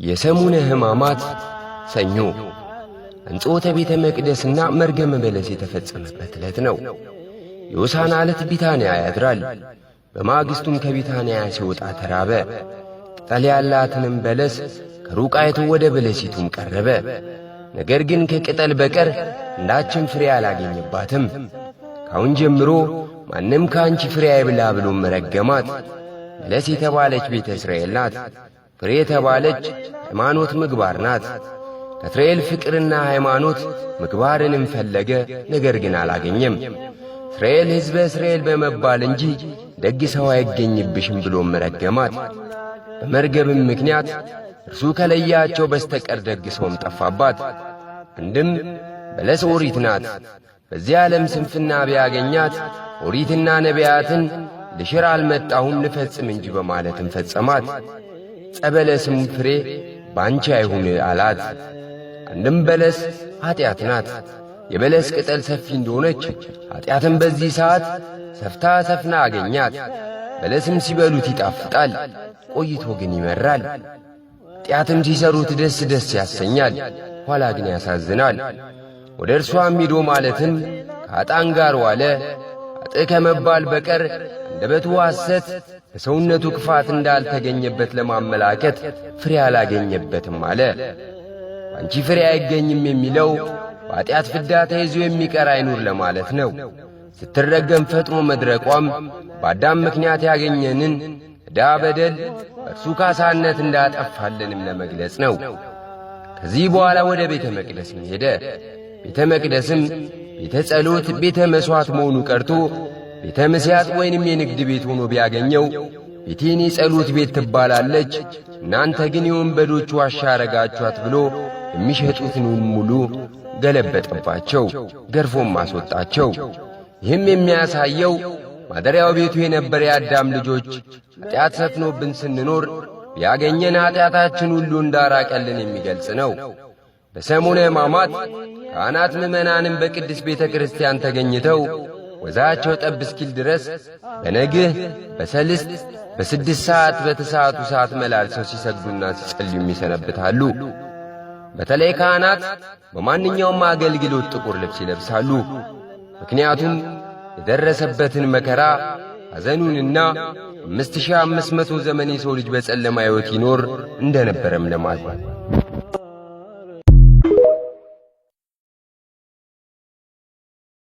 የሰሙነ ሕማማት ሰኞ እንጾተ ቤተ መቅደስና መርገመ በለስ የተፈጸመበት ዕለት ነው። የሆሳዕና ዕለት ቢታንያ ያድራል። በማግስቱም ከቢታንያ ሲወጣ ተራበ። ቅጠል ያላትንም በለስ ከሩቅ አይቶ ወደ በለሲቱም ቀረበ። ነገር ግን ከቅጠል በቀር አንዳችም ፍሬ አላገኘባትም። ካሁን ጀምሮ ማንም ከአንቺ ፍሬ አይብላ ብሎም ረገማት። በለስ የተባለች ቤተ እስራኤል ናት። ፍሬ የተባለች ሃይማኖት ምግባር ናት። ከእስራኤል ፍቅርና ሃይማኖት ምግባርንም ፈለገ፣ ነገር ግን አላገኘም። እስራኤል ሕዝበ እስራኤል በመባል እንጂ ደግ ሰው አይገኝብሽም ብሎም ረገማት። በመርገብም ምክንያት እርሱ ከለያቸው በስተቀር ደግ ሰውም ጠፋባት። አንድም በለስ ኦሪት ናት። በዚህ ዓለም ስንፍና ቢያገኛት ኦሪትና ነቢያትን ልሽር አልመጣሁም ልፈጽም እንጂ በማለትም ፈጸማት። ጸበለስም ፍሬ ባንቺ አይሁን አላት። አንድም በለስ ኀጢአት ናት። የበለስ ቅጠል ሰፊ እንደሆነች ኀጢአትም በዚህ ሰዓት ሰፍታ ሰፍና አገኛት። በለስም ሲበሉት ይጣፍጣል፣ ቆይቶ ግን ይመራል። ኀጢአትም ሲሰሩት ደስ ደስ ያሰኛል፣ ኋላ ግን ያሳዝናል። ወደ እርሷም ሂዶ ማለትም ከኀጣን ጋር ዋለ። ኀጥእ ከመባል በቀር አንደበቱ ሐሰት በሰውነቱ ክፋት እንዳልተገኘበት ለማመላከት ፍሬ አላገኘበትም አለ። አንቺ ፍሬ አይገኝም የሚለው በኀጢአት ፍዳ ተይዞ የሚቀር አይኑር ለማለት ነው። ስትረገም ፈጥኖ መድረቋም በአዳም ምክንያት ያገኘንን ዕዳ በደል በእርሱ ካሳነት እንዳጠፋልንም ለመግለጽ ነው። ከዚህ በኋላ ወደ ቤተ መቅደስም ሄደ። ቤተ መቅደስም ቤተ ጸሎት፣ ቤተ መሥዋዕት መሆኑ ቀርቶ ቤተ ምስያጥ ወይንም የንግድ ቤት ሆኖ ቢያገኘው ቤቴን የጸሎት ቤት ትባላለች፣ እናንተ ግን የወንበዶች ዋሻ አረጋችኋት ብሎ የሚሸጡትን ሙሉ ገለበጠባቸው፣ ገርፎም አስወጣቸው። ይህም የሚያሳየው ማደሪያው ቤቱ የነበረ የአዳም ልጆች ኀጢአት ሰፍኖብን ስንኖር ቢያገኘን ኀጢአታችን ሁሉ እንዳራቀልን የሚገልጽ ነው። በሰሙነ ሕማማት ካህናት ምእመናንም በቅድስት ቤተ ክርስቲያን ተገኝተው ወዛቸው ጠብ እስኪል ድረስ በነግህ በሰልስት በስድስት ሰዓት በተሰዓቱ ሰዓት መላልሰው ሲሰግዱና ሲጸልዩ ይሰነብታሉ። በተለይ ካህናት በማንኛውም አገልግሎት ጥቁር ልብስ ይለብሳሉ። ምክንያቱም የደረሰበትን መከራ ሐዘኑንና 5500 ዘመን የሰው ልጅ በጨለማ ሕይወት ይኖር እንደነበረም ለማለት